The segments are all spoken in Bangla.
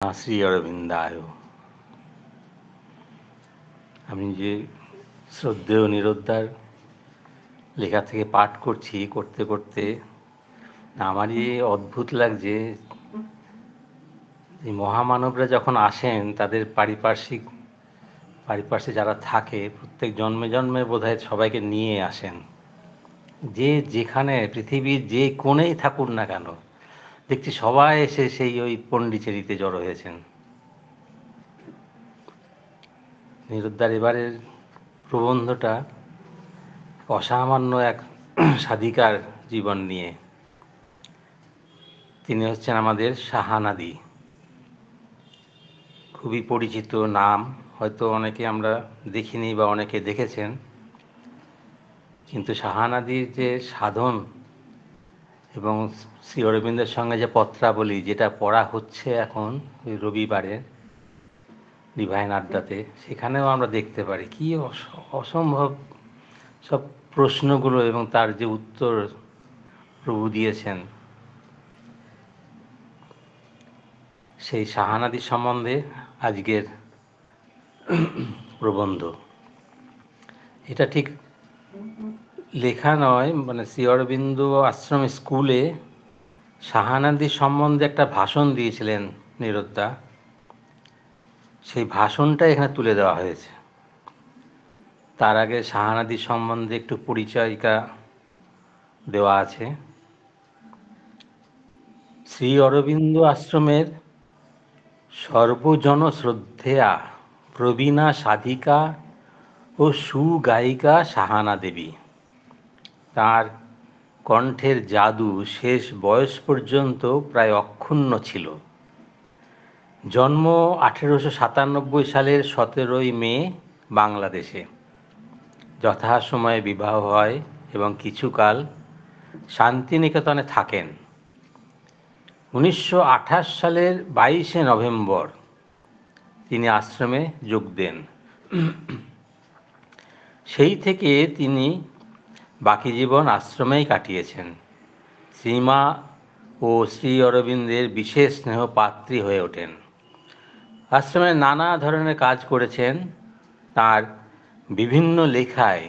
শ্রী অরবিন্দায়। আমি যে শ্রদ্ধেয় নিরুদ্ধার লেখা থেকে পাঠ করতে করতে আমারই অদ্ভুত লাগছে। এই মহামানবরা যখন আসেন তাদের পারিপার্শ্বিক যারা থাকে প্রত্যেক জন্মে জন্মে বোধহয় সবাইকে নিয়ে আসেন। যে যেখানে পৃথিবীর যে কোণেই থাকুন না কেন, দেখছি সবাই এসে সেই ওই পণ্ডিচেরিতে জড়ো হয়েছেন। নিরুদ্ধার এবারের প্রবন্ধটা অসামান্য এক সাধিকার জীবন নিয়ে। তিনি হচ্ছেন আমাদের শাহানাদি। খুবই পরিচিত নাম, হয়তো অনেকে আমরা দেখিনি বা অনেকে দেখেছেন, কিন্তু শাহানাদির যে সাধন এবং শ্রী অরবিন্দের সঙ্গে যে পত্রাবলী যেটা পড়া হচ্ছে এখন ওই রবিবারে ডিভাইন আড্ডাতে, সেখানেও আমরা দেখতে পারি কি অসম্ভব সব প্রশ্নগুলো এবং তার যে উত্তর প্রভু দিয়েছেন। সেই শাহানাদি সম্বন্ধে আজকের প্রবন্ধ। এটা ঠিক লেখা নয়, মানে শ্রী অরবিন্দ আশ্রম স্কুলে শাহানাদি সম্বন্ধে একটা ভাষণ দিয়েছিলেন নিরুদ্দা, সেই ভাষণটা এখানে তুলে দেওয়া হয়েছে। তার আগে শাহানাদি সম্বন্ধে একটু পরিচয়িকা দেওয়া আছে। শ্রী অরবিন্দ আশ্রমের সর্বজন শ্রদ্ধেয়া প্রবীণা সাধিকা ও সুগায়িকা শাহানা দেবী। তার কণ্ঠের জাদু শেষ বয়স পর্যন্ত প্রায় অক্ষুণ্ণ ছিল। জন্ম 1897 সালের 17 মে বাংলাদেশে। যথাসময়ে বিবাহ হয় এবং কিছুকাল শান্তিনিকেতনে থাকেন। 1928 সালের 22 নভেম্বর তিনি আশ্রমে যোগ দেন। সেই থেকে তিনি বাকি জীবন আশ্রমেই কাটিয়েছেন। শ্রীমা ও শ্রী অরবিন্দের বিশেষ স্নেহপাত্রী হয়ে ওঠেন। আশ্রমে নানা ধরনের কাজ করেছেন। তার বিভিন্ন লেখায়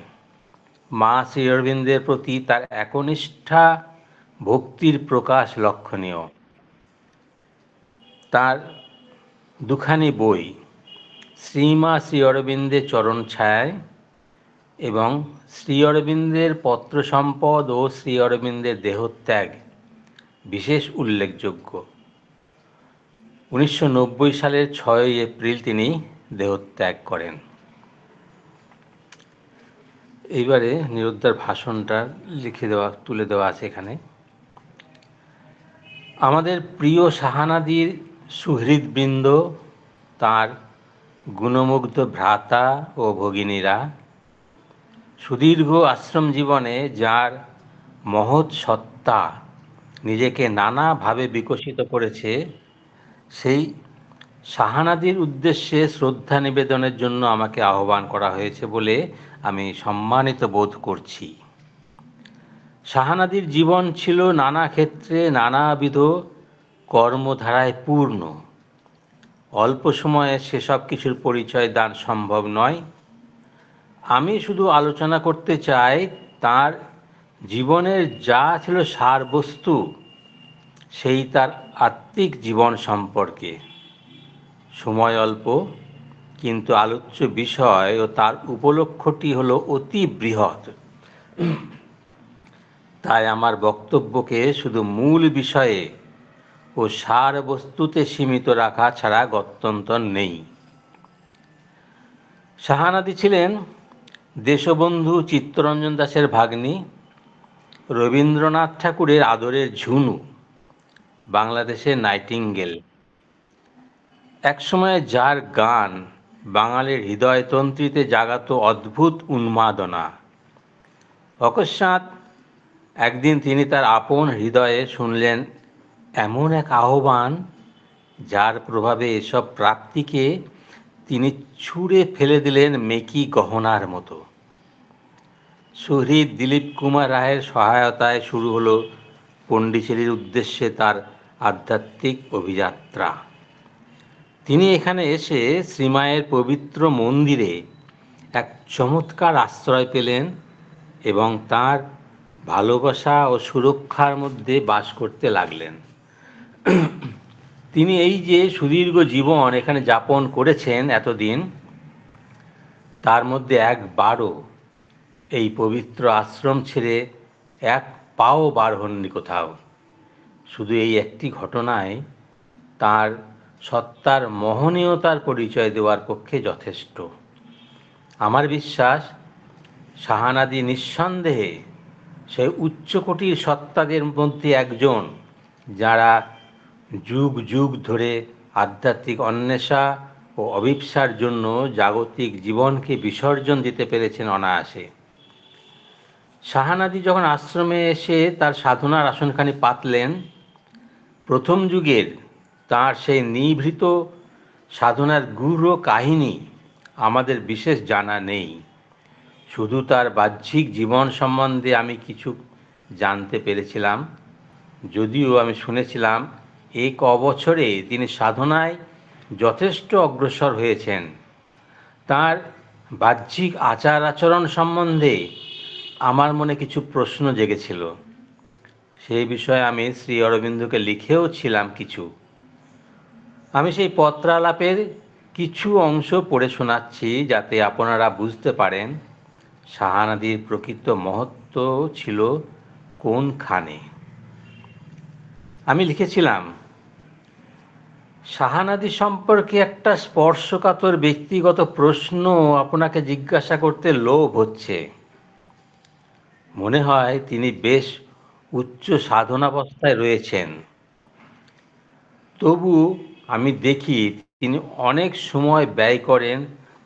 মা শ্রী অরবিন্দের প্রতি তার একনিষ্ঠা ভক্তির প্রকাশ লক্ষণীয়। তার দুখানি বই, শ্রীমা শ্রী অরবিন্দের চরণ ছায়ায় এবং শ্রী অরবিন্দের পত্র সম্পদ ও শ্রী অরবিন্দের দেহত্যাগ, বিশেষ উল্লেখযোগ্য। 1990 সালের 6 এপ্রিল তিনি দেহত্যাগ করেন। এইবারে নিরুদ্ধার ভাষণটা তুলে দেওয়া আছে এখানে। আমাদের প্রিয় শাহানাদির সুহৃদবৃন্দ, তাঁর গুণমুগ্ধ ভ্রাতা ও ভগিনীরা, সুদীর্ঘ আশ্রম জীবনে যার মহৎ সত্তা নিজেকে নানাভাবে বিকশিত করেছে, সেই শাহানাদির উদ্দেশ্যে শ্রদ্ধা নিবেদনের জন্য আমাকে আহ্বান করা হয়েছে বলে আমি সম্মানিত বোধ করছি। শাহানাদির জীবন ছিল নানা ক্ষেত্রে নানাবিধ কর্মধারায় পূর্ণ। অল্প সময়ে সেসব কিছুর পরিচয় দান সম্ভব নয়। আমি শুধু আলোচনা করতে চাই তার জীবনের যা ছিল সারবস্তু, সেই তার আত্মিক জীবন সম্পর্কে। সময় অল্প, কিন্তু আলোচ্য বিষয় ও তার উপলক্ষ্যটি হলো অতি বৃহৎ। তাই আমার বক্তব্যকে শুধু মূল বিষয়ে ও সার বস্তুতে সীমিত রাখা ছাড়া গত্যন্তর নেই। শাহানাদি ছিলেন দেশবন্ধু চিত্তরঞ্জন দাশের ভাগ্নী, রবীন্দ্রনাথ ঠাকুরের আদরের ঝুনু, বাংলাদেশের নাইটিঙ্গেল। একসময়ে যার গান বাঙালির হৃদয়তন্ত্রীতে জাগাত অদ্ভুত উন্মাদনা। অকস্মাৎ একদিন তিনি তার আপন হৃদয়ে শুনলেন এমন এক আহ্বান, যার প্রভাবে এসব প্রাপ্তিকে তিনি ছুঁড়ে ফেলে দিলেন মেকি গহনার মতো। শহীদ দিলীপ কুমার রায়ের সহায়তায় শুরু হলো পণ্ডিচেরির উদ্দেশ্যে তার আধ্যাত্মিক অভিযাত্রা। তিনি এখানে এসে শ্রীমায়ের পবিত্র মন্দিরে এক চমৎকার আশ্রয় পেলেন এবং তার ভালোবাসা ও সুরক্ষার মধ্যে বাস করতে লাগলেন। তিনি এই যে সুদীর্ঘ জীবন এখানে যাপন করেছেন এতদিন, তার মধ্যে একবারও এই পবিত্র আশ্রম ছেড়ে এক পাও বার হননি কোথাও। শুধু এই একটি ঘটনায় তার সত্তার মহনীয়তার পরিচয় দেওয়ার পক্ষে যথেষ্ট। আমার বিশ্বাস শাহানাদি নিঃসন্দেহে সেই উচ্চকোটির সত্তাদের মধ্যে একজন, যারা যুগ যুগ ধরে আধ্যাত্মিক অন্বেষা ও অভিপ্সার জন্য জাগতিক জীবনকে বিসর্জন দিতে পেরেছেন অনায়াসে। শাহানাদি যখন আশ্রমে এসে তার সাধনার আসনখানি পাতলেন, প্রথম যুগের তাঁর সেই নিভৃত সাধনার গূঢ় কাহিনী আমাদের বিশেষ জানা নেই। শুধু তার বাহ্যিক জীবন সম্বন্ধে আমি কিছু জানতে পেরেছিলাম, যদিও আমি শুনেছিলাম এই কবছরে তিনি সাধনায় যথেষ্ট অগ্রসর হয়েছেন। তার বাহ্যিক আচার আচরণ সম্বন্ধে আমার মনে কিছু প্রশ্ন জেগেছিল। সেই বিষয়ে আমি শ্রী অরবিন্দকে লিখেও ছিলাম কিছু। আমি সেই পত্রালাপের কিছু অংশ পড়ে শোনাচ্ছি, যাতে আপনারা বুঝতে পারেন শাহানাদির প্রকৃত মহত্ব ছিল কোনখানে। আমি লিখেছিলাম, শাহানাদি সম্পর্কে একটা স্পর্শকাতর ব্যক্তিগত প্রশ্ন আপনাকে জিজ্ঞাসা করতে লোভ হচ্ছে। মনে হয় তিনি বেশ উচ্চ সাধনাবস্থায় রয়েছেন, তবু আমি দেখি তিনি অনেক সময় ব্যয় করেন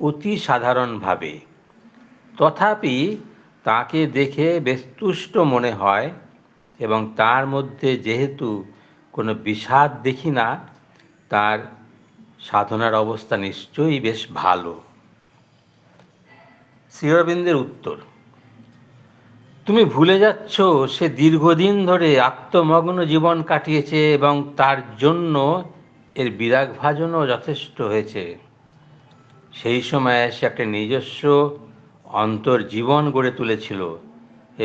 অতি সাধারণভাবে। তথাপি তাকে দেখে বেশ তুষ্ট মনে হয়, এবং তার মধ্যে যেহেতু কোনো বিষাদ দেখি না, তার সাধনার অবস্থা নিশ্চয়ই বেশ ভালো। শ্রী অরবিন্দের উত্তর, তুমি ভুলে যাচ্ছ সে দীর্ঘদিন ধরে আত্মমগ্ন জীবন কাটিয়েছে এবং তার জন্য এর বিরাগভাজনও যথেষ্ট হয়েছে। সেই সময়ে সে একটা নিজস্ব অন্তর্জীবন গড়ে তুলেছিল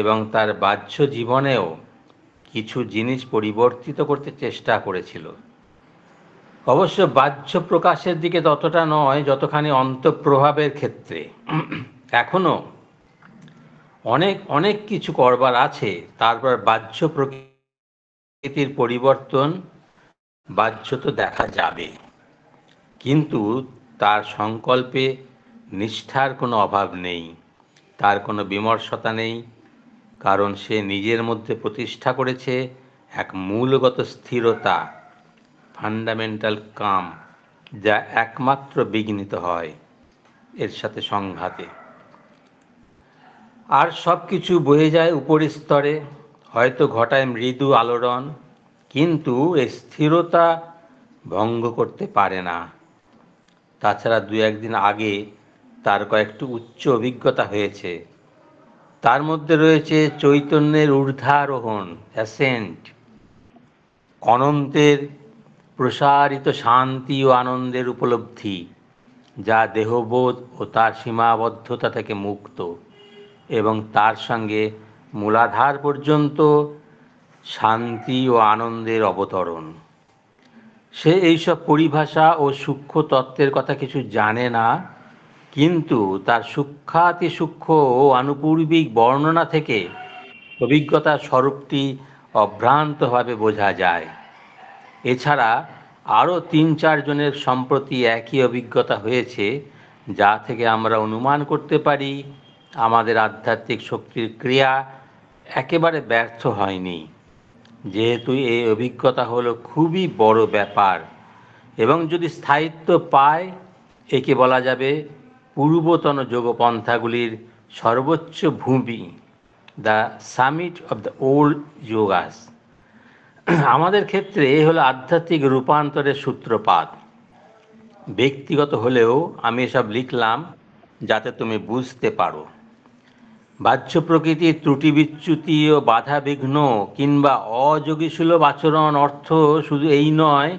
এবং তার বাহ্য জীবনেও কিছু জিনিস পরিবর্তিত করতে চেষ্টা করেছিল। অবশ্য বাহ্য প্রকাশের দিকে ততটা নয় যতখানি অন্তঃপ্রভাবের ক্ষেত্রে। এখনো অনেক অনেক কিছু করবার আছে। তারপর বাহ্য প্রকৃতির পরিবর্তন বাহ্যত দেখা যাবে, কিন্তু তার সংকল্পে নিষ্ঠার কোনো অভাব নেই, তার কোনো বিমর্ষতা নেই, কারণ সে নিজের মধ্যে প্রতিষ্ঠা করেছে এক মূলগত স্থিরতা, ফান্ডামেন্টাল কাম, যা একমাত্র বিঘ্নিত হয় এর সাথে সংঘাতে। আর সব কিছু বয়ে যায় উপরের স্তরে, হয়তো ঘটায় মৃদু আলোড়ন, কিন্তু এই স্থিরতা ভঙ্গ করতে পারে না। তাছাড়া দু একদিন আগে তার কয়েকটি উচ্চ অভিজ্ঞতা হয়েছে। তার মধ্যে রয়েছে চৈতন্যের ঊর্ধ্বারোহণ, অ্যাসেন্ট, অনন্তের প্রসারিত শান্তি ও আনন্দের উপলব্ধি, যা দেহবোধ ও তার সীমাবদ্ধতা থেকে মুক্ত, এবং তার সঙ্গে মূলাধার পর্যন্ত শান্তি ও আনন্দের অবতরণ। সে এইসব পরিভাষা ও সূক্ষ্ম তত্ত্বের কথা কিছু জানে না, কিন্তু তার সূক্ষ্মাতি সূক্ষ্ম ও আনুপূর্বিক বর্ণনা থেকে অভিজ্ঞতার স্বরূপটি অভ্রান্তভাবে বোঝা যায়। এছাড়া আরও ৩-৪ জনের সম্প্রতি একই অভিজ্ঞতা হয়েছে, যা থেকে আমরা অনুমান করতে পারি আমাদের আধ্যাত্মিক শক্তির ক্রিয়া একেবারে ব্যর্থ হয়নি। যেহেতু এই অভিজ্ঞতা হলো খুবই বড় ব্যাপার, এবং যদি স্থায়িত্ব পায়, একে বলা যাবে পূর্বতন যোগপন্থাগুলির সর্বোচ্চ ভূমি, the summit of the old yogas. আমাদের ক্ষেত্রে এ হলো আধ্যাত্মিক রূপান্তরের সূত্রপাত। ব্যক্তিগত হলেও আমি এসব লিখলাম যাতে তুমি বুঝতে পারো। বাহ্য প্রকৃতির ত্রুটি বিচ্যুতি ও বাধা বিঘ্ন কিংবা অযোগীসুলভ আচরণ অর্থ শুধু এই নয়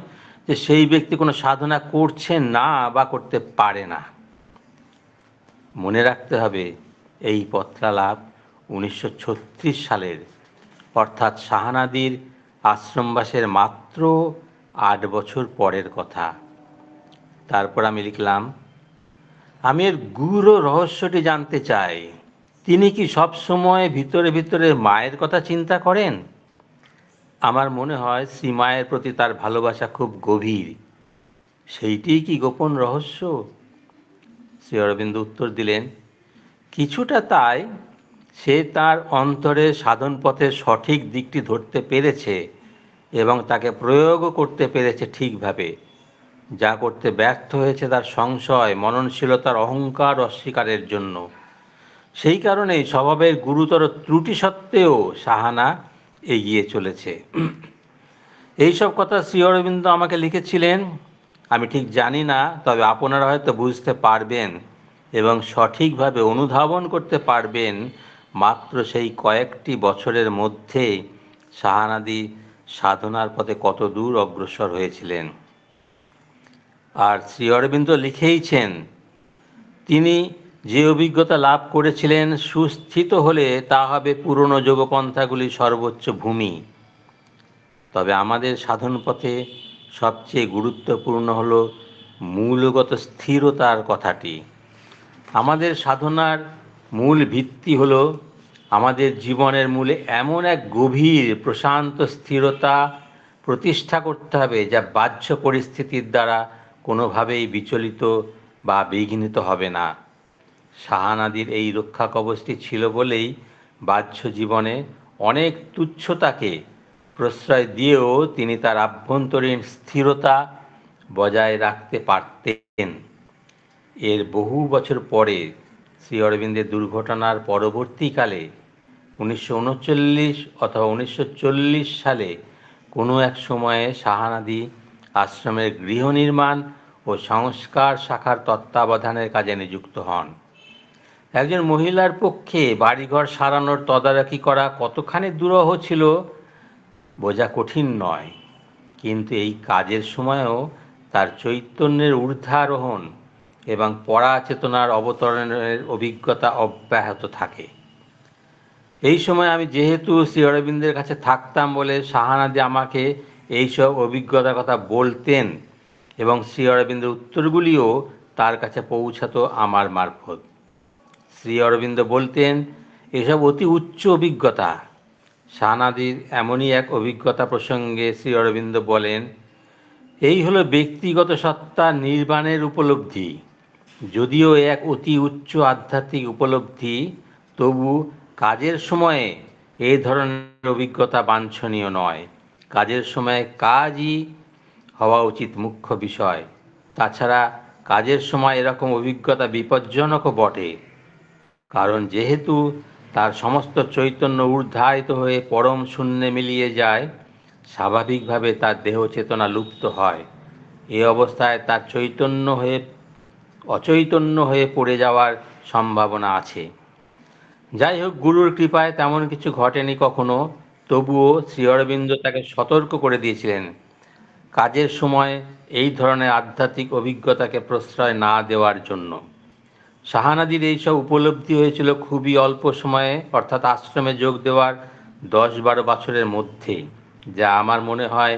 যে সেই ব্যক্তি কোনো সাধনা করছে না বা করতে পারে না। মনে রাখতে হবে এই পত্রালাপ 1936 সালের, অর্থাৎ শাহানাদির আশ্রমবাসের মাত্র 8 বছর পরের কথা। তারপর আমি লিখলাম, আমি এর গূঢ় রহস্যটি জানতে চাই। তিনি কি সব সময় ভিতরে ভিতরে মায়ের কথা চিন্তা করেন? আমার মনে হয় শ্রীমায়ের প্রতি তার ভালোবাসা খুব গভীর। সেইটিই কি গোপন রহস্য? শ্রী অরবিন্দ উত্তর দিলেন, কিছুটা তাই। সে তার অন্তরের সাধন পথের সঠিক দিকটি ধরতে পেরেছে এবং তাকে প্রয়োগও করতে পেরেছে ঠিকভাবে। যা করতে ব্যর্থ হয়েছে তার সংশয়, মননশীলতার অহংকার অস্বীকারের জন্য। সেই কারণেই স্বভাবের গুরুতর ত্রুটি সত্ত্বেও সাহানা এগিয়ে চলেছে। এইসব কথা শ্রী অরবিন্দ আমাকে লিখেছিলেন আমি ঠিক জানি না, তবে আপনারা হয়তো বুঝতে পারবেন এবং সঠিকভাবে অনুধাবন করতে পারবেন মাত্র সেই কয়েকটি বছরের মধ্যে সাহানাদি সাধনার পথে কত দূর অগ্রসর হয়েছিলেন। আর শ্রী অরবিন্দ লিখেইছেন, তিনি যে অভিজ্ঞতা লাভ করেছিলেন সুস্থিত হলে তা হবে পুরনো যোগপন্থাগুলির সর্বোচ্চ ভূমি। তবে আমাদের সাধন পথে সবচেয়ে গুরুত্বপূর্ণ হল মূলগত স্থিরতার কথাটি। আমাদের সাধনার মূল ভিত্তি হল আমাদের জীবনের মূলে এমন এক গভীর প্রশান্ত স্থিরতা প্রতিষ্ঠা করতে হবে যা বাহ্য পরিস্থিতির দ্বারা কোনোভাবেই বিচলিত বা বিঘ্নিত হবে না। সাহানাদির এই রক্ষা কবচটি ছিল বলেই বাহ্য জীবনে অনেক তুচ্ছতাকে প্রশ্রয় দিয়েও তিনি তার আভ্যন্তরীণ স্থিরতা বজায় রাখতে পারতেন। এর বহু বছর পরে শ্রী অরবিন্দের দুর্ঘটনার পরবর্তীকালে 1939 অথবা 1940 সালে কোনো এক সময়ে সাহানাদি আশ্রমের গৃহ নির্মাণ ও সংস্কার শাখার তত্ত্বাবধানের কাজে নিযুক্ত হন। একজন মহিলার পক্ষে বাড়িঘর সারানোর তদারকি করা কতখানি দুরূহ ছিল বোঝা কঠিন নয়, কিন্তু এই কাজের সময়ও তার চৈতন্যের ঊর্ধ্বারোহণ এবং পরা চেতনার অবতরণের অভিজ্ঞতা অব্যাহত থাকে। এই সময় আমি যেহেতু শ্রী অরবিন্দের কাছে থাকতাম বলে সাহানাদি আমাকে এইসব অভিজ্ঞতার কথা বলতেন এবং শ্রী অরবিন্দের উত্তরগুলিও তার কাছে পৌঁছাতো আমার মারফত। শ্রী অরবিন্দ বলতেন, এসব অতি উচ্চ অভিজ্ঞতা। সাহানাদির এমনই এক অভিজ্ঞতা প্রসঙ্গে শ্রী অরবিন্দ বলেন, এই হলো ব্যক্তিগত সত্তার নির্বাণের উপলব্ধি। যদিও এক অতি উচ্চ আধ্যাত্মিক উপলব্ধি, তবু কাজের সময়ে এই ধরনের অভিজ্ঞতা বাঞ্ছনীয় নয়। কাজের সময়ে কাজই হওয়া উচিত মুখ্য বিষয়। তাছাড়া কাজের সময় এরকম অভিজ্ঞতা বিপজ্জনকও বটে, কারণ যেহেতু তার সমস্ত চৈতন্য ঊর্ধ্বায়িত হয়ে পরম শূন্যে মিলিয়ে যায়, স্বাভাবিকভাবে তার দেহ চেতনা লুপ্ত হয়। এ অবস্থায় তার অচৈতন্য হয়ে পড়ে যাওয়ার সম্ভাবনা আছে। যাই হোক, গুরুর কৃপায় তেমন কিছু ঘটেনি কখনো। তবুও শ্রী অরবিন্দ তাকে সতর্ক করে দিয়েছিলেন কাজের সময় এই ধরনের আধ্যাত্মিক অভিজ্ঞতাকে প্রশ্রয় না দেওয়ার জন্য। সাহানাদির এইসব উপলব্ধি হয়েছিল খুবই অল্প সময়ে, অর্থাৎ আশ্রমে যোগ দেওয়ার 10-12 বছরের মধ্যে, যা আমার মনে হয়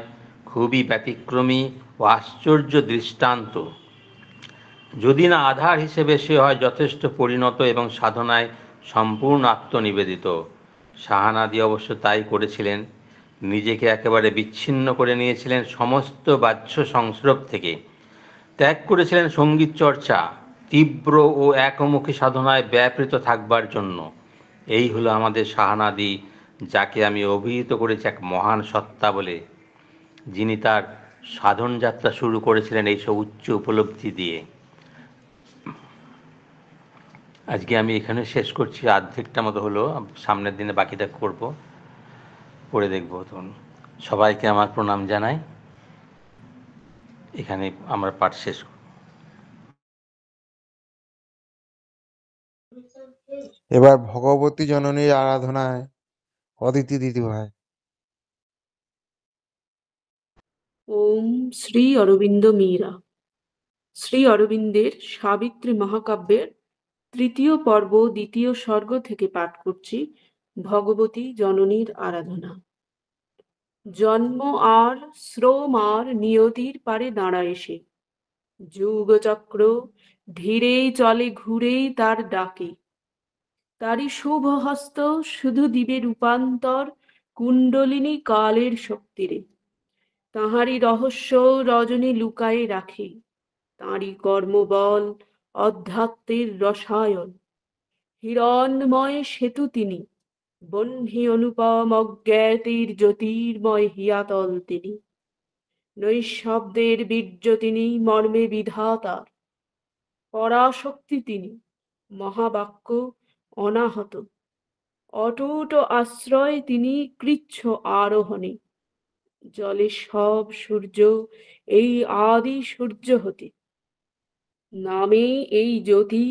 খুবই ব্যতিক্রমী ও আশ্চর্য দৃষ্টান্ত। যদি না আধার হিসেবে সে হয় যথেষ্ট পরিণত এবং সাধনায় সম্পূর্ণ আত্মনিবেদিত। সাহানাদি অবশ্য তাই করেছিলেন। নিজেকে একেবারে বিচ্ছিন্ন করে নিয়েছিলেন সমস্ত বাহ্য সংস্রব থেকে। ত্যাগ করেছিলেন সঙ্গীত চর্চা, তীব্র ও একমুখী সাধনায় ব্যাপৃত থাকবার জন্য। এই হলো আমাদের সাহানাদি, যাকে আমি অভিহিত করেছি এক মহান সত্তা বলে, যিনি তার সাধন যাত্রা শুরু করেছিলেন এইসব উচ্চ উপলব্ধি দিয়ে। আজকে আমি এখানে শেষ করছি, অর্ধেকটা মতো হলো, সামনের দিনে বাকিটা করব, পড়ে দেখব। তখন সবাইকে আমার প্রণাম জানাই। এখানে আমরা পাঠ শেষ করব। এবার ভগবতী জননীর আরাধনায় অদিতি দিদিভাই। ওম শ্রী অরবিন্দ মীরা। শ্রী অরবিন্দের সাবিত্রী মহাকাব্যের ৩য় পর্ব ২য় সর্গ থেকে পাঠ করছি ভগবতী জননীর আরাধনা। জন্ম আর শ্রম আর নিয়তির পারে দাঁড়ায় সে, যুগচক্র ধীরেই চলে ঘুরেই তার ডাকে। তারই শুভ হস্ত শুধু দিবে রূপান্তর কুণ্ডলিনী কালের শক্তিরে। তাহারই রহস্য রজনী লুকায়ে রাখে, তাঁরই কর্মবল অধ্যাত্মের রসায়ন। হিরণ্ময় সেতু তিনি, বহ্নি অনুপম অজ্ঞাতের জ্যোতির্ময় হিয়াতল তিনি। নৈঃশব্দের বীর্য তিনি, মর্মে বিধাতার পরাশক্তি তিনি, মহাবাক্য অনাহত। অটুট আশ্রয় তিনি কৃচ্ছ আরোহণে। জলে সব সূর্য এই আদি সূর্য হতে। নামে এই জ্যোতি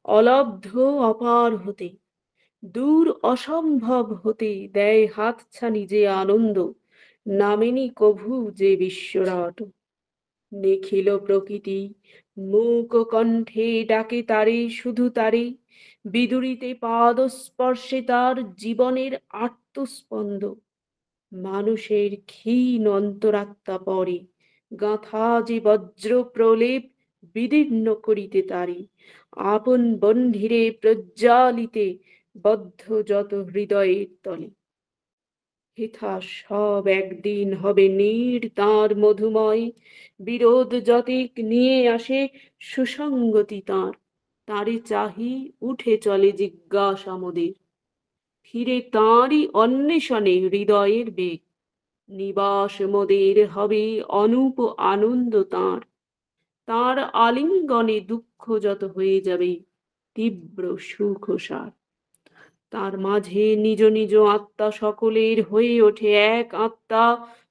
অলব্ধ অপার হতে। দূর অসম্ভব হতে দেয় হাতছানি যে আনন্দ, নামেনি কভু যে বিশ্বরাট। নিখিল প্রকৃতি মূক কণ্ঠে ডাকে তারে, শুধু তারে। বিদুরিতে পাদস্পর্শে তার জীবনের আর্তস্পন্দ। মানুষের ক্ষীণ অন্তরাত্মা পরে গাঁথা যে বজ্র প্রলেপ বিদীর্ণ করিতে তারে। আপন বহ্নিরে প্রজ্বালিতে বদ্ধ যত হৃদয়ের তলে। হেথা সব একদিন হবে নীড় তাঁর মধুময়। বিরোধ যতিক নিয়ে আসে সুসঙ্গতি তাঁর। তারে চাহি উঠে চলে জিজ্ঞাসা মোদের, ফিরে তাঁরই অন্বেষণে হৃদয়ের বেগ। নিবাস মোদের হবে অনুপ আনন্দ তাঁর। তাঁর আলিঙ্গনে দুঃখ যত হয়ে যাবে তীব্র সুখ সার। তার মাঝে নিজ নিজ আত্মা সকলের হয়ে ওঠে এক আত্মা,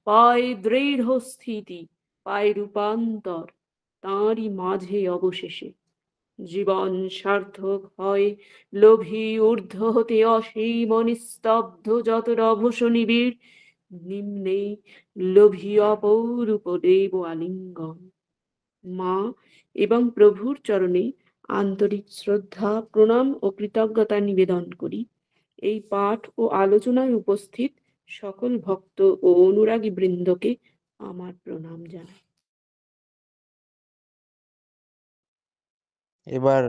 পায় দৃঢ় স্থিতি, পায় রূপান্তর তাঁরই মাঝে অবশেষে। জীবন সার্থক হয় লোভী ঊর্ধ্ব হতে অসীম নিস্তব্ধ যত রভস নিবিড়। নিম্নে লোভী অপরূপ দেব আলিঙ্গন। মা এবং প্রভুর চরণে আন্তরিক শ্রদ্ধা, প্রণাম ও কৃতজ্ঞতা নিবেদন করি। এই পাঠ ও আলোচনায় উপস্থিত সকল ভক্ত ও অনুরাগী বৃন্দকে আমার প্রণাম জানাই। এবার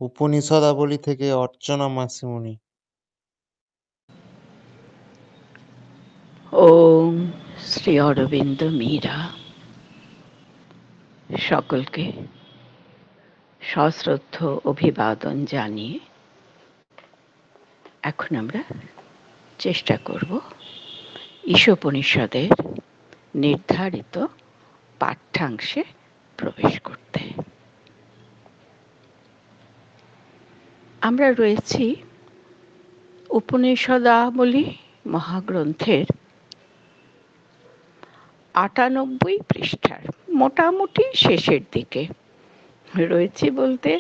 উপনিষদাবলী থেকে অর্চনা মাসিমণি। ওম শ্রী অরবিন্দ মীরা। সকলকে সশ্রদ্ধ অভিবাদন জানিয়ে এখন আমরা চেষ্টা করব ঈশোপনিষদের নির্ধারিত পাঠ্যাংশে প্রবেশ করতে। আমরা রয়েছি উপনিষদাবলী মহাগ্রন্থের ৯৮ পৃষ্ঠার মোটামুটি শেষের দিকে রয়েছি, বলতে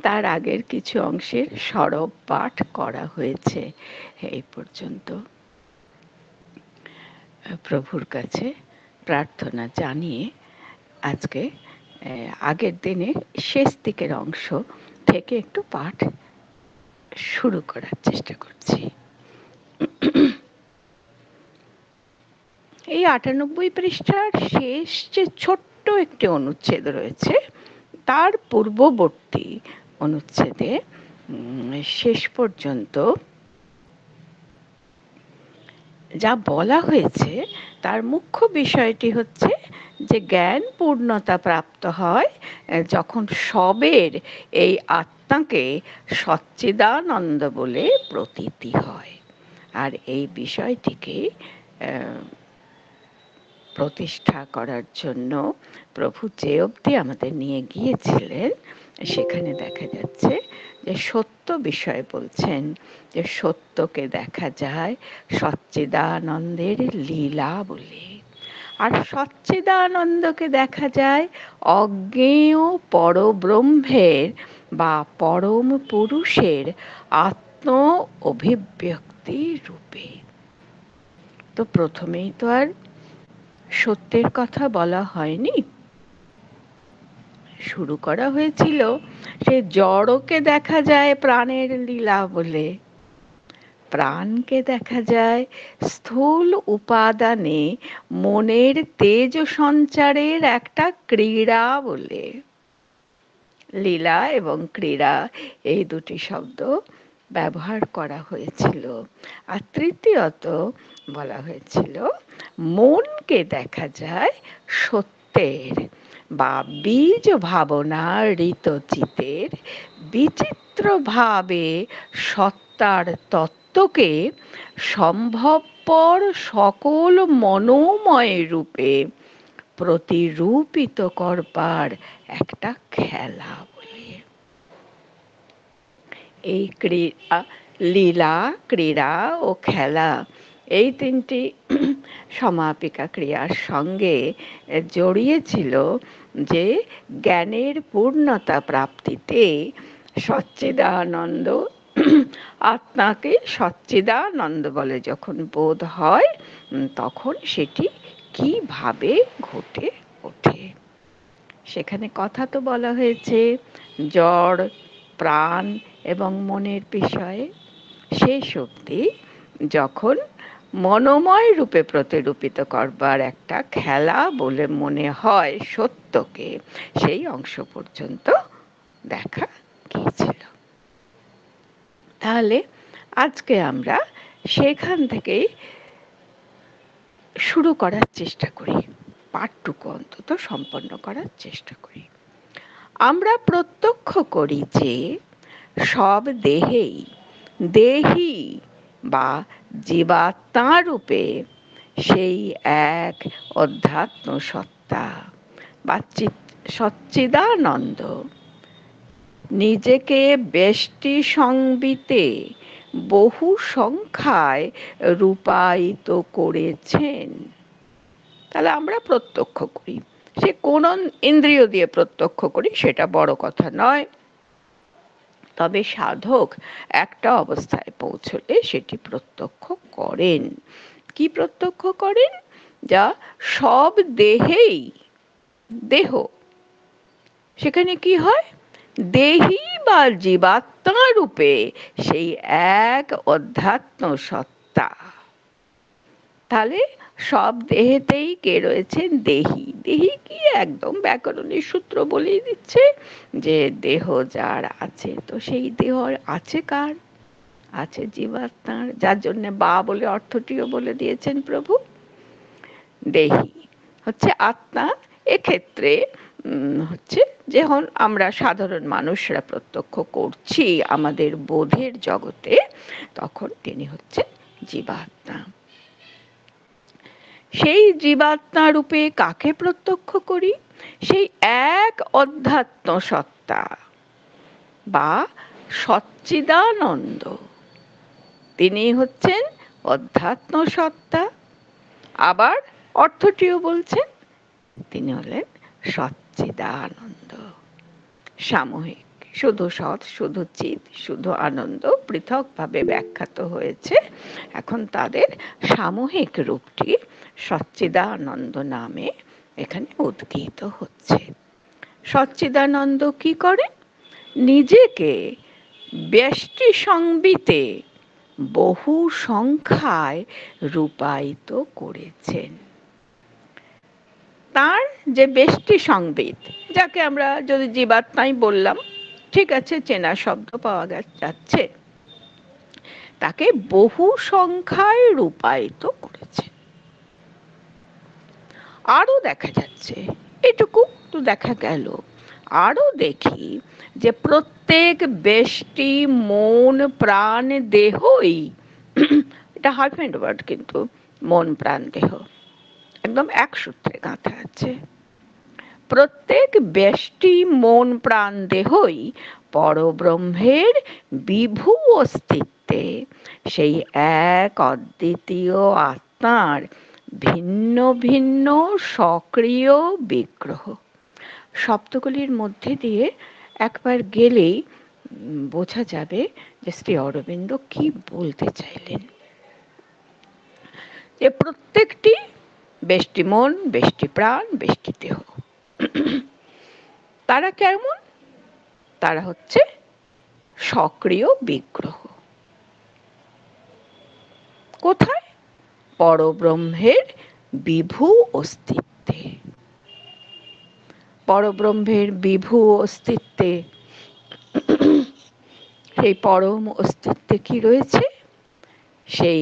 তার আগের কিছু অংশের সরব পাঠ করা হয়েছে এই পর্যন্ত। প্রভুর কাছে প্রার্থনা জানিয়ে আজকে আগের দিনের শেষ দিকের অংশ থেকে একটু পাঠ শুরু করার চেষ্টা করছি। এই ৯৮ পৃষ্ঠার শেষ যে ছোট্ট একটি অনুচ্ছেদ রয়েছে, তার পূর্ববর্তী অনুচ্ছেদে শেষ পর্যন্ত যা বলা হয়েছে তার মুখ্য বিষয়টি হচ্ছে যে জ্ঞান পূর্ণতা প্রাপ্ত হয় যখন সবের এই আত্মাকে সচ্চিদানন্দ বলে প্রতীতি হয়। আর এই বিষয়টিকে প্রতিষ্ঠা করার জন্য প্রভু যে অবধি আমাদের নিয়ে গিয়েছিলেন, সেখানে দেখা যাচ্ছে যে সত্য বিষয় বলছেন যে সত্যকে দেখা যায় সচ্চিদানন্দের লীলা বলে, আর সচ্চিদানন্দকে দেখা যায় অজ্ঞেয় পরব্রহ্মের বা পরম পুরুষের আত্ম অভিব্যক্তি রূপে। তো প্রথমেই তো আর সত্যের কথা বলা হয়নি। শুরু করা হয়েছিল সে জড়কে দেখা যায় প্রাণের লীলা বলে, প্রাণকে দেখা যায় স্থূল উপাদানে মনের তেজ সঞ্চারের একটা ক্রীড়া বলে। লীলা এবং ক্রীড়া এই দুটি শব্দ ব্যবহার করা হয়েছিল। আর তৃতীয়ত বলা হয়েছিল মনকে দেখা যায় সত্যের বা বীজ ভাবনা ঋতচিতের বিচিত্র ভাবে সত্তার তত্ত্বকে সম্ভবপর সকল মনোময় রূপে প্রতিরূপিত করবার একটা খেলা বলে। এই ক্রীড়া, লীলা, ক্রীড়া ও খেলা এই তিনটি সমাপিকা ক্রিয়ার সঙ্গে জড়িয়েছিল যে জ্ঞানের পূর্ণতা প্রাপ্তিতে সচ্চিদানন্দ, আত্মাকে সচ্চিদানন্দ বলে যখন বোধ হয়, তখন সেটি কিভাবে ঘটে ওঠে। সেখানে কথা তো বলা হয়েছে জড়, প্রাণ এবং মনের বিষয়ে। সেই শক্তি যখন মনোময় রূপে প্রতিরূপিত করবার একটা খেলা বলে মনে হয় সত্যকে, সেই অংশ পর্যন্ত দেখা গিয়েছিল। তাহলে আজকে আমরা সেখান থেকেই শুরু করার চেষ্টা করি, পাঠটুকু অন্তত সম্পন্ন করার চেষ্টা করি। আমরা প্রত্যক্ষ করি যে সব দেহেই দেহি বা জীবাত্মা রূপে সেই এক অধ্যাত্ম সত্তা বা সচ্চিদানন্দ নিজেকে ব্যষ্টি সংবিতে বহু সংখ্যায় রূপায়িত করেছেন। তাহলে আমরা প্রত্যক্ষ করি, সে কোন ইন্দ্রিয় দিয়ে প্রত্যক্ষ করি সেটা বড় কথা নয়, তবে সাধক একটা অবস্থায় পৌঁছলে সেটি প্রত্যক্ষ করেন। কি প্রত্যক্ষ করেন? যা সব দেহেই দেহ, সেখানে কি হয়? দেহি বা জীবাত্মা রূপে সেই এক অধ্যাত্ম সত্তা। তাহলে সব দেহেতেই কে রয়েছেন? দেহি। দেহি কি? একদম ব্যাকরণের সূত্র বলেই দিচ্ছে যে দেহ যার আছে, তো সেই দেহ আছে কার? আছে জীবাত্মার, যার জন্য বা বলে অর্থটিও বলে দিয়েছেন প্রভু। দেহি হচ্ছে আত্মা। এক্ষেত্রে হচ্ছে যখন আমরা সাধারণ মানুষরা প্রত্যক্ষ করছি আমাদের বোধের জগতে, তখন তিনি হচ্ছেন জীবাত্মা। সেই জীবাত্মা রূপে কাকে প্রত্যক্ষ করি? সেই এক অধ্যাত্ম সত্তা বা সচ্চিদানন্দ। তিনি হচ্ছেন অধ্যাত্ম সত্তা। আবার অর্থটিও বলছেন, তিনি হলেন সচ্চিদানন্দ। সাময়িক, শুধু সৎ, শুধু চিৎ, শুধু আনন্দ পৃথকভাবে ব্যাখ্যাত হয়েছে। এখন তাদের সামূহিক রূপটি সচ্চিদানন্দ নামে এখানে উদ্গীত হচ্ছে। সচ্চিদানন্দ কি করে? নিজেকে ব্যষ্টি সংবিতে বহু সংখ্যায় রূপায়িত করেছেন। তার যে ব্যষ্টি সংবিত, যাকে আমরা যদি জীবাত্মাই বললাম, ঠিক আছে, চেনা শব্দ পাওয়া যাচ্ছে, তাকে বহু সংখ্যায় রূপায়িত করেছে। আরো দেখা যাচ্ছে, এটুকু তো দেখা গেল, আরো দেখি যে প্রত্যেক ব্যষ্টি মন প্রাণ দেহই, এটা হাইফেন্ড ওয়ার্ড কিন্তু, মন প্রাণ দেহ একদম এক সূত্রে গাঁথা আছে। প্রত্যেক ব্যষ্টি মন প্রাণ দেহই পরব্রহ্মের বিভু অস্তিত্বে সেই এক অদ্বিতীয় আত্মার ভিন্ন ভিন্ন সক্রিয় বিগ্রহ। শব্দগুলির মধ্যে দিয়ে একবার গেলেই বোঝা যাবে যে শ্রী অরবিন্দ কি বলতে চাইলেন। যে প্রত্যেকটি বেষ্টি মন, বেষ্টি প্রাণ, বেষ্টি দেহ। তারা কেমন? তারা হচ্ছে সক্রিয় বিগ্রহ। কোথায়? পরব্রহ্মের বিভু অস্তিত্বে। পরব্রহ্মের বিভু অস্তিত্বে, সেই পরম অস্তিত্বে কি রয়েছে? সেই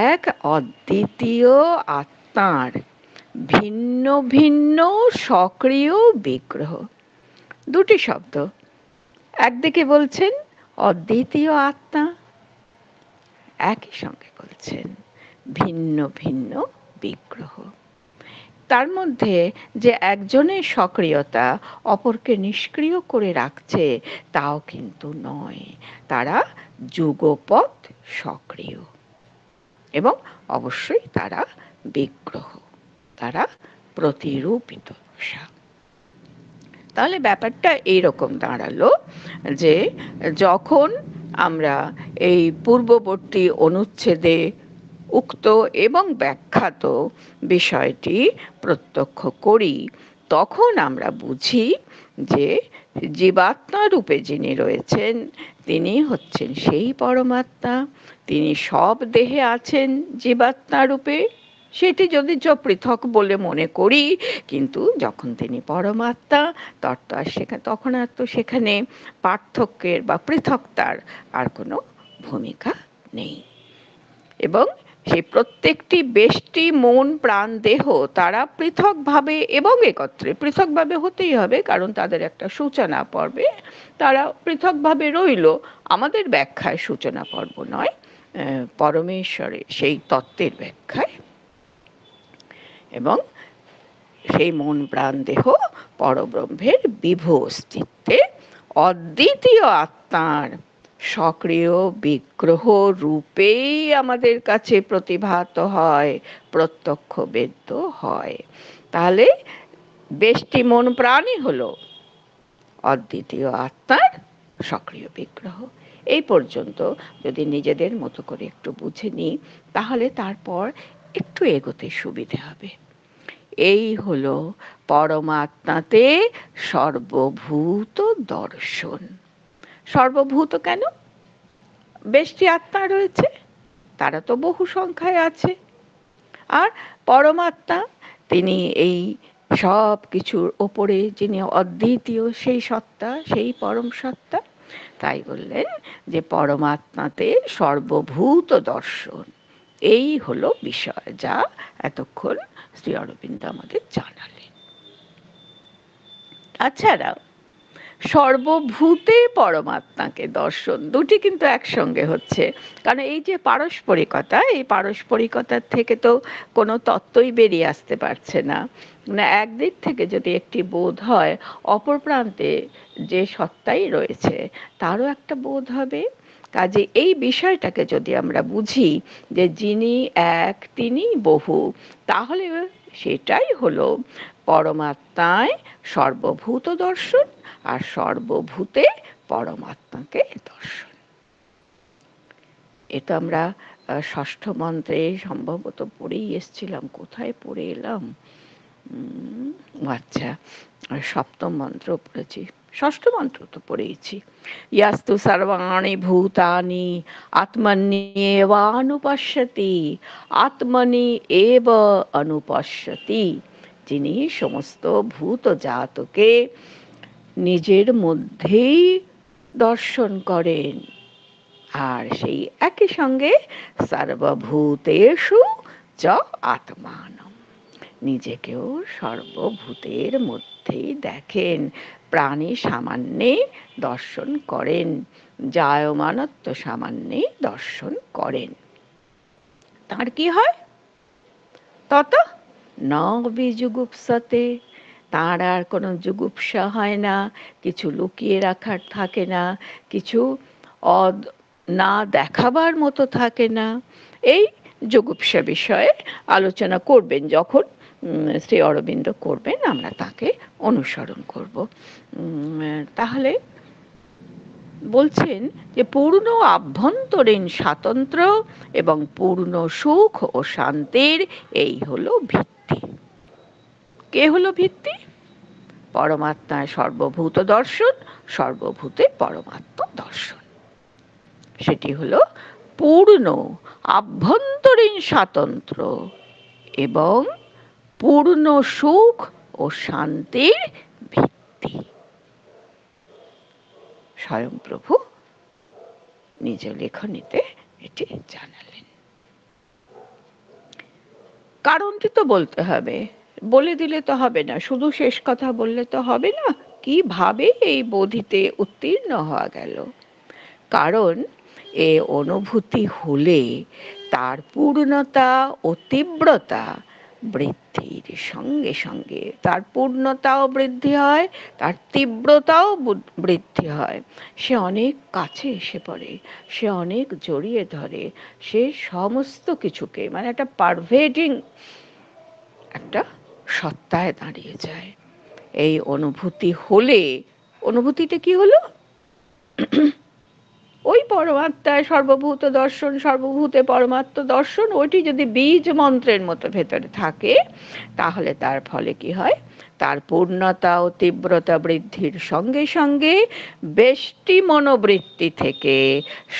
এক অদ্বিতীয় আত্মার ভিন্ন ভিন্ন সক্রিয় বিগ্রহ। দুটি শব্দ, একদিকে বলছেন অদ্বিতীয় আত্মা, একই সঙ্গে বলছেন ভিন্ন ভিন্ন বিগ্রহ। তার মধ্যে যে একজনের সক্রিয়তা অপরকে নিষ্ক্রিয় করে রাখছে তাও কিন্তু নয়, তারা যুগপৎ সক্রিয় এবং অবশ্যই তারা বিগ্রহ, তারা প্রতিরূপিত দশা। তাহলে ব্যাপারটা এইরকম দাঁড়ালো যে যখন আমরা এই পূর্ববর্তী অনুচ্ছেদে উক্ত এবং ব্যাখ্যাত বিষয়টি প্রত্যক্ষ করি, তখন আমরা বুঝি যে জীবাত্মা রূপে যিনি রয়েছেন তিনি হচ্ছেন সেই পরমাত্মা। তিনি সব দেহে আছেন জীবাত্মা রূপে, সেটি যদি পৃথক বলে মনে করি, কিন্তু যখন তিনি পরমাত্মা তখন আর তো সেখানে পার্থক্যের বা পৃথকতার আর কোনো ভূমিকা নেই। এবং সেই প্রত্যেকটি বেষ্টি মন প্রাণ দেহ তারা পৃথকভাবে এবং একত্রে, পৃথকভাবে হতেই হবে কারণ তাদের একটা সূচনা পর্বে তারা পৃথকভাবে রইল, আমাদের ব্যাখ্যায় সূচনা পর্ব নয়, পরমেশ্বরের সেই তত্ত্বের ব্যাখ্যায়। এবং সেই মন প্রাণ দেহ পরব্রহ্মের বিভু অস্তিত্বে অদ্বিতীয় আত্মার সক্রিয় বিগ্রহ রূপেই আমাদের কাছে প্রতিভাত হয়, প্রত্যক্ষ বেদ্য হয়। তাহলে বেষ্টি মন প্রাণই হলো অদ্বিতীয় আত্মার সক্রিয় বিগ্রহ। এই পর্যন্ত যদি নিজেদের মতো করে একটু বুঝে নিই, তাহলে তারপর একটু এগোতে সুবিধে হবে। এই হলো পরমাত্মাতে সর্বভূত দর্শন। সর্বভূত কেন? বেষ্টি আত্মা রয়েছে, তারা তো বহু সংখ্যায় আছে, আর পরমাত্মা তিনি এই সব কিছুর ওপরে যিনি অদ্বিতীয় সেই সত্তা, সেই পরম সত্তা। তাই বললেন যে পরমাত্মাতে সর্বভূত দর্শন, এই হলো বিষয় যা এতক্ষণ শ্রী অরবিন্দ আমাদের জানালেন। তাছাড়া সর্বভূতে পরমাত্মাকে দর্শন, দুটি কিন্তু একসঙ্গে হচ্ছে, কারণ এই যে পারস্পরিকতা, এই পারস্পরিকতার থেকে তো কোনো তত্ত্বই বেরিয়ে আসতে পারছে না। মানে একদিক থেকে যদি একটি বোধ হয়, অপর প্রান্তে যে সত্তাই রয়েছে তারও একটা বোধ হবে। কাজে এই বিষয়টাকে যদি আমরা বুঝি যে যিনি এক তিনি বহু, তাহলে সেটাই হলো পরমাত্মায় সর্বভূত দর্শন আর সর্বভূতে পরমাত্মাকে দর্শন। এটা আমরা ষষ্ঠ মন্ত্রে সম্ভবত পড়েই এসছিলাম, কোথায় পড়ে এলাম, আচ্ছা সপ্তম মন্ত্র পড়েছি, ষষ্ঠ মন্ত্র তো পড়েইছি। ইয়াস্তু সর্বাণি ভূতানি আত্মন্যেবানুপশ্যতি আত্মনি এব অনুপশ্যতি, যিনি সমস্ত ভূত জাতকে নিজের মধ্যেই দর্শন করেন, আর সেই একই সঙ্গে সর্বভূতেষু চ আত্মানম, নিজেকেও সর্বভূতের মধ্যেই দেখেন, প্রাণী সামান্যে দর্শন করেন, জায়মানত্ব সামান্যে দর্শন করেন। তার কি হয়? তত ন বিজুগুপ্সতে, তার আর কোনো জুগুপ্সা হয় না, কিছু লুকিয়ে রাখার থাকে না, কিছু না দেখাবার মতো থাকে না। এই জুগুপ্সা বিষয়ে আলোচনা করবেন যখন শ্রী অরবিন্দ করবেন, আমরা তাকে অনুসরণ করব। তাহলে বলছেন যে পূর্ণ আভ্যন্তরীণ স্বাতন্ত্র্য এবং পূর্ণ সুখ ও শান্তির এই হলো ভিত্তি। কে হলো ভিত্তি? পরমাত্মায় সর্বভূত দর্শন, সর্বভূতে পরমাত্ম দর্শন। সেটি হলো পূর্ণ আভ্যন্তরীণ স্বাতন্ত্র্য এবং পূর্ণ সুখ ও শান্তির ভিত্তি। স্বয়ং প্রভু নিজ লেখনীতে এটি জানালেন। কারণটি তো বলতে হবে, বলে দিলে তো হবে না, শুধু শেষ কথা বললে তো হবে না। কিভাবে এই বোধিতে উত্তীর্ণ হওয়া গেল? কারণ এ অনুভূতি হলে তার পূর্ণতা ও তীব্রতা বৃদ্ধির সঙ্গে সঙ্গে তার পূর্ণতাও বৃদ্ধি হয়, তার তীব্রতাও বৃদ্ধি হয়। সে অনেক কাছে এসে পড়ে, সে অনেক জড়িয়ে ধরে, সে সমস্ত কিছুকে মানে একটা পারভেডিং একটা সত্তায় দাঁড়িয়ে যায়। এই অনুভূতি হলে, অনুভূতিটা কি হলো? ওই পরমাত্মায় সর্বভূত দর্শন, সর্বভূতে পরমাত্ম দর্শন, ওইটি যদি বীজ মন্ত্রের মতো ভেতরে থাকে, তাহলে তার ফলে কি হয়? তার পূর্ণতা ও তীব্রতা বৃদ্ধির সঙ্গে সঙ্গে বেষ্টি মনোবৃত্তি থেকে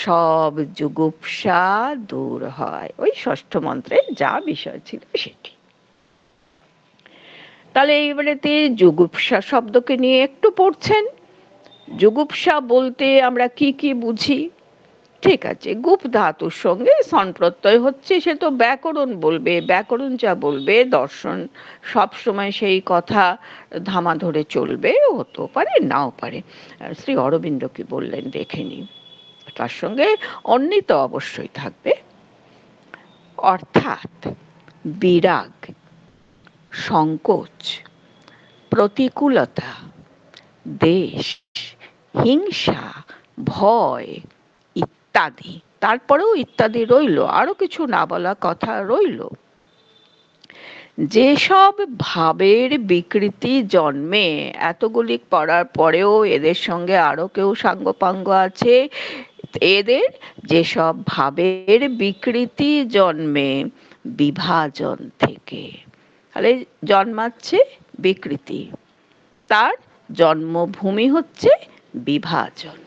সব জুগুপ্সা দূর হয়। ওই ষষ্ঠ মন্ত্রে যা বিষয় ছিল সেটি। তাহলে এইবারেতে জুগুপ্সা শব্দকে নিয়ে একটু পড়ছেন। জুগুপ্সা বলতে আমরা কি কি বুঝি? ঠিক আছে, গুপ ধাতুর সঙ্গে সন প্রত্যয় হচ্ছে, সে তো ব্যাকরণ বলবে, ব্যাকরণ যা বলবে দর্শন সব সময় সেই কথা ধামা ধরে চলবে, হতেও পারে নাও পারে। শ্রী অরবিন্দ কি বললেন দেখে নিই। তার সঙ্গে অন্বিত অবশ্যই থাকবে। অর্থাৎ বিরাগ, সংকোচ, প্রতিকূলতা, দেশ, হিংসা, ভয় ইত্যাদি, তারপরেও ইত্যাদি রইল, আরো কিছু না বলা কথা রইল। যেসব ভাবের বিকৃতি জন্মে, এতগুলি পড়ার পরেও এদের সঙ্গে আরো কেউ সাঙ্গপাঙ্গ আছে, এদের যেসব ভাবের বিকৃতি জন্মে বিভাজন থেকে, তাহলে জন্মাচ্ছে বিকৃতি, তার জন্মভূমি হচ্ছে বিভাজন।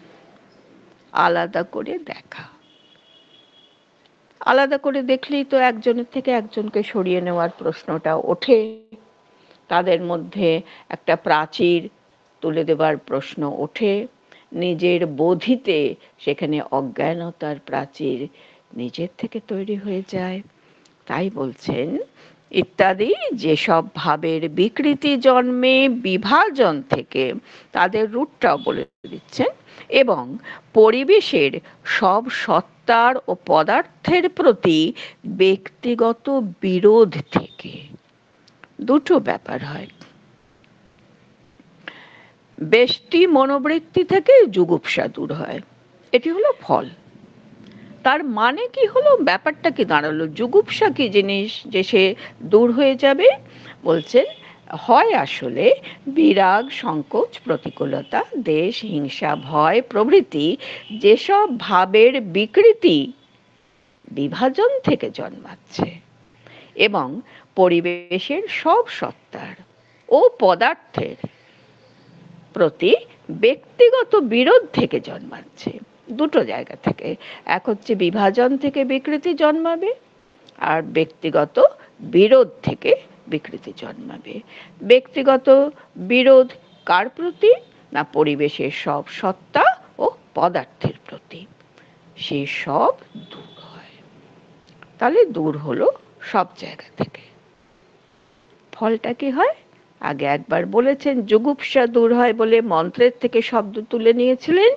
আলাদা করে দেখা, আলাদা করে দেখলেই তো একজনের থেকে একজনকে সরিয়ে নেওয়ার প্রশ্নটা ওঠে, তাদের মধ্যে একটা প্রাচীর তুলে দেবার প্রশ্ন ওঠে, নিজের বোধিতে সেখানে অজ্ঞানতার প্রাচীর নিজের থেকে তৈরি হয়ে যায়। তাই বলছেন ইত্যাদি যেসব ভাবের বিকৃতি জন্মে বিভাজন থেকে, তাদের রূপটাও বলে দিচ্ছেন, এবং পরিবেশের সব সত্তার ও পদার্থের প্রতি ব্যক্তিগত বিরোধ থেকে। দুটো ব্যাপার হয়, বেষ্টি মনোবৃত্তি থেকে জুগুপ্সা দূর হয়, এটি হলো ফল। তার মানে কি হলো, ব্যাপারটা কি দাঁড়ালো? জুগুপ্সা কি জিনিস যে সে দূর হয়ে যাবে? বলছেন হয় আসলে বিরাগ, সংকোচ, প্রতিকূলতা, দেশ, হিংসা, ভয় প্রভৃতি যেসব ভাবের বিকৃতি বিভাজন থেকে জন্মাচ্ছে এবং পরিবেশের সব সত্তার ও পদার্থের প্রতি ব্যক্তিগত বিরোধ থেকে জন্মাচ্ছে। দুটো জায়গা থেকে, এক হচ্ছে বিভাজন থেকে বিকৃতি জন্মাবে, আর ব্যক্তিগত বিরোধ থেকে বিকৃতি জন্মাবে। ব্যক্তিগত বিরোধ কার প্রতি? না পরিবেশের সব সত্তা ও পদার্থের প্রতি। সে সব দূর হয়। তাহলে দূর হলো সব জায়গা থেকে। ফলটা কি হয়? আগে একবার বলেছেন জুগুপ্সা দূর হয় বলে মন্ত্রের থেকে শব্দ তুলে নিয়েছিলেন,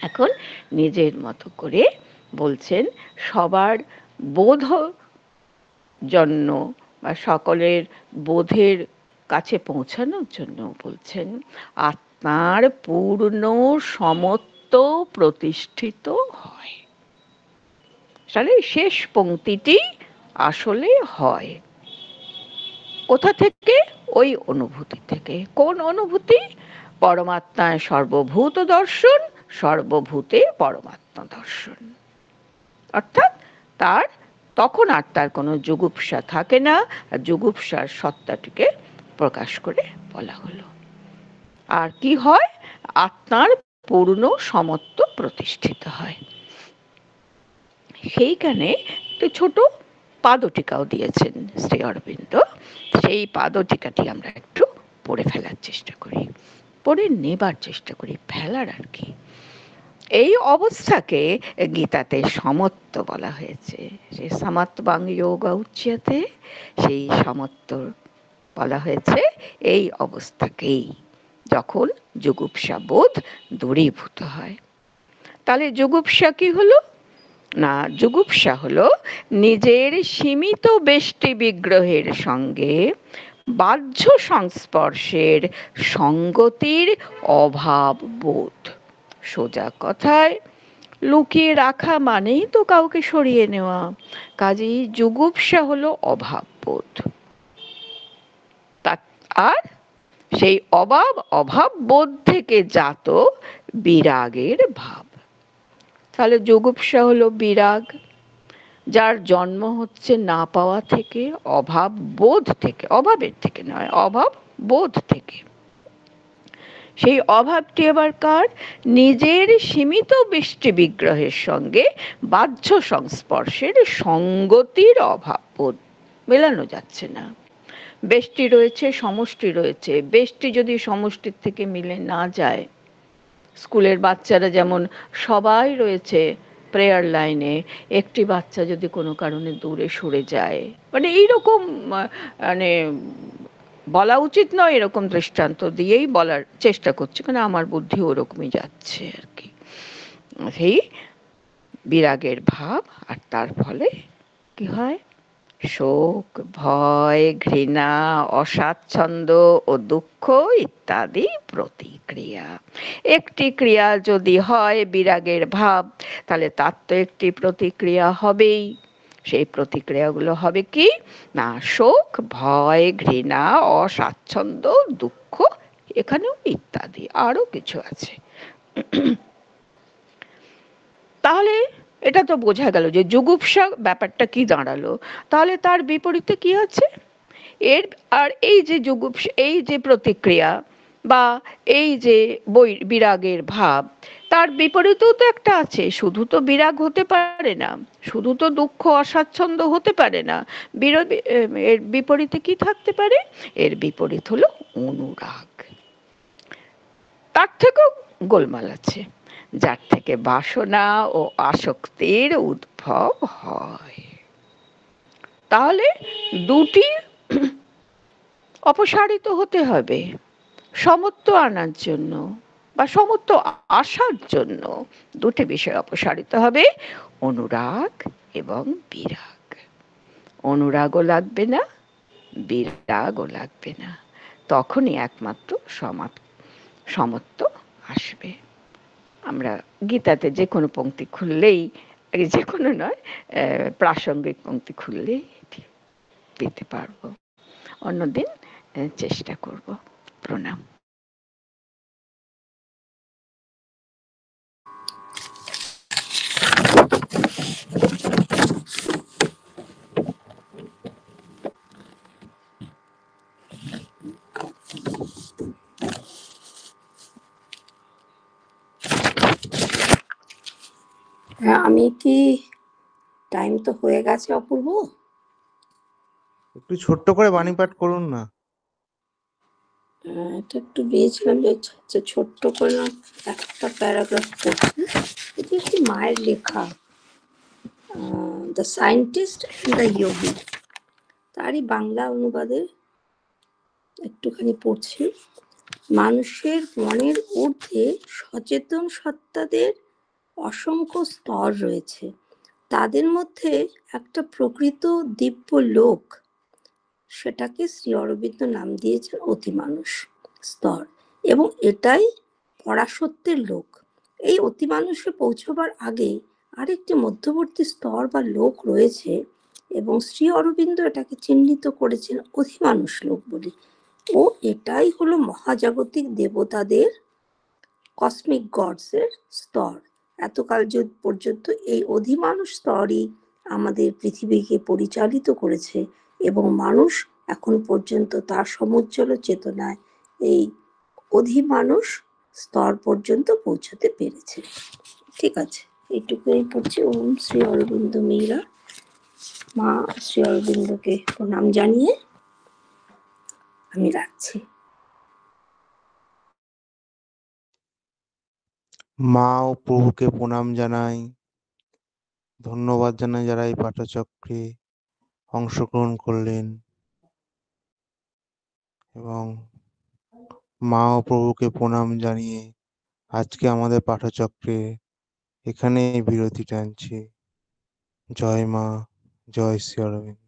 এখন নিজের মতো করে বলছেন সবার বোধ জন্য বা সকলের বোধের কাছে পৌঁছানোর জন্য বলছেন আত্মার পূর্ণ সমত্ব প্রতিষ্ঠিত হয়। তাহলে শেষ পংক্তিটি আসলে হয় কোথা থেকে? ওই অনুভূতি থেকে। কোন অনুভূতি? পরমাত্মায় সর্বভূত দর্শন, সর্বভূতে পরমাত্মা দর্শন। অর্থাৎ তার তখন আর তার কোনো জুগুপ্সা থাকে না, আর জুগুপ্সার সত্তাটিকে প্রকাশ করে বলা হলো। আর কি হয়? আত্মার পূর্ণ সমত্ব প্রতিষ্ঠিত হয়। সেইখানে একটু ছোট পাদটিকাও দিয়েছেন শ্রী অরবিন্দ। সেই পাদটিকাটি আমরা একটু পড়ে ফেলার চেষ্টা করি, পড়ে নেবার চেষ্টা করি, ফেলার আর কি। এই অবস্থাকে গীতাতে সমত্ব বলা হয়েছে। সেই সমত্বাং যোগ উচ্যতে, সেই সমত্ব বলা হয়েছে এই অবস্থাকেই, যখন জুগুপ্সা বোধ দূরীভূত হয়। তাহলে জুগুপ্সা কি হলো? না, জুগুপ্সা হলো নিজের সীমিত বেষ্টি বিগ্রহের সঙ্গে বাহ্য সংস্পর্শের সঙ্গতির অভাব বোধ। সোজা কথায় লুকিয়ে রাখা মানেই তো কাউকে সরিয়ে নেওয়া। কাজেই জুগুপ্সা হলো অভাব বোধ। আর সেই অভাব বোধ থেকে জাত বিরাগের ভাব। তাহলে জুগুপ্সা হলো বিরাগ, যার জন্ম হচ্ছে না পাওয়া থেকে, অভাব বোধ থেকে, অভাবের থেকে নয়, অভাব বোধ থেকে। সেই অভাবটি আবার কার? নিজের সীমিত বেষ্টি বিগ্রহের সঙ্গে বাহ্য সংস্পর্শের সঙ্গতির অভাব বোধ। মেলানো যাচ্ছে না। বেষ্টি রয়েছে, সমষ্টি রয়েছে। বেষ্টি যদি সমষ্টির থেকে মিলে না যায়, স্কুলের বাচ্চারা যেমন সবাই রয়েছে প্রেয়ার লাইনে, একটি বাচ্চা যদি কোনো কারণে দূরে সরে যায়, মানে এইরকম, মানে বলা উচিত নয়, এরকম দৃষ্টান্ত দিয়েই বলার চেষ্টা করছি, কারণ আমার বুদ্ধি ওরকমই যাচ্ছে আর কি। সেই বিরাগের ভাব, আর তার ফলে কি হয়? শোক, ভয়, ঘৃণা, অস্বাচ্ছন্দ্য ও দুঃখ ইত্যাদি প্রতিক্রিয়া। একটি ক্রিয়া যদি হয় বিরাগের ভাব, তাহলে তার তো একটি প্রতিক্রিয়া হবেই। সেই প্রতিক্রিয়াগুলো হবে কি? না, শোক, ভয়, ঘৃণা, অস্বাচ্ছন্দ্য, দুঃখ, এখানেও ইত্যাদি আরো কিছু আছে। তাহলে এটা তো বোঝা গেল যে জুগুপ্সা ব্যাপারটা কি দাঁড়ালো। তাহলে তার বিপরীতে কি আছে? আর এই যে জুগুপ্সা, এই যে প্রতিক্রিয়া বা এই যে বিরাগের ভাব, তার বিপরীতেও তো একটা আছে। শুধু তো বিরাগ হতে পারে না, শুধু তো দুঃখ অস্বাচ্ছন্দ্য হতে পারে না। এর বিপরীতে কি থাকতে পারে? এর বিপরীত হলো অনুরাগ। তার থেকেও গোলমাল আছে, যার থেকে বাসনা ও আসক্তির উদ্ভব হয়। তাহলে দুটি অপসারিত হতে হবে সমত্ব আনার জন্য, বা সমত্ব আসার জন্য দুটি বিষয় অপসারিত হবে, অনুরাগ এবং বিরাগ। অনুরাগও লাগবে না, বিরাগও লাগবে না, তখনই একমাত্র সমত্ব আসবে। আমরা গীতাতে যে কোনো পংক্তি খুললেই, যে কোনো নয়, প্রাসঙ্গিক পংক্তি খুললেই পেতে পারবো। অন্যদিন চেষ্টা করব। প্রণাম। হ্যাঁ, আমি কি, টাইম তো হয়ে গেছে অপূর্ব? একটু ছোট্ট করে বাণী পাঠ করুন না। এটা একটু দিয়েছিলাম যে আচ্ছা ছোট্ট করে না একটা প্যারাগ্রাফ পড়ছি। এটি একটি মায়ের লেখা, দ্য সায়েন্টিস্ট অ্যান্ড দ্য যোগী, তারই বাংলা অনুবাদে একটুখানি পড়ছি। মানুষের মনের ঊর্ধ্বে সচেতন সত্তাদের অসংখ্য স্তর রয়েছে। তাদের মধ্যে একটা প্রকৃত দিব্য লোক, সেটাকে শ্রী অরবিন্দ নাম দিয়েছেন অতিমানুষ স্তর, এবং এটাই পরাসত্যের লোক। এই অতিমানুষে পৌঁছবার আগে আরেকটি মধ্যবর্তী স্তর বা লোক রয়েছে, এবং শ্রী অরবিন্দ এটাকে চিহ্নিত করেছেন অধিমানুষ লোক বলে। ও এটাই হলো মহাজাগতিক দেবতাদের, কসমিক গডস এর স্তর। এতকাল পর্যন্ত এই অধিমানুষ স্তরই আমাদের পৃথিবীকে পরিচালিত করেছে এবং মানুষ এখন পর্যন্ত তার সমুজ্জ্বল চেতনায় এই অধিমানুষ স্তর পর্যন্ত পৌঁছতে পেরেছে। ঠিক আছে, এইটুকুই পড়ছি। ওম শ্রী অরবিন্দ মীরা। মা শ্রী অরবিন্দকে প্রণাম জানিয়ে আমি রাখছি। মা ও প্রভুকে প্রণাম জানাই, ধন্যবাদ জানাই যারা এই পাঠচক্রে অংশগ্রহণ করলেন, এবং মা ও প্রভুকে প্রণাম জানিয়ে আজকে আমাদের পাঠচক্রে এখানেই বিরতি টানছি। জয় মা, জয় শ্রী অরবিন্দ।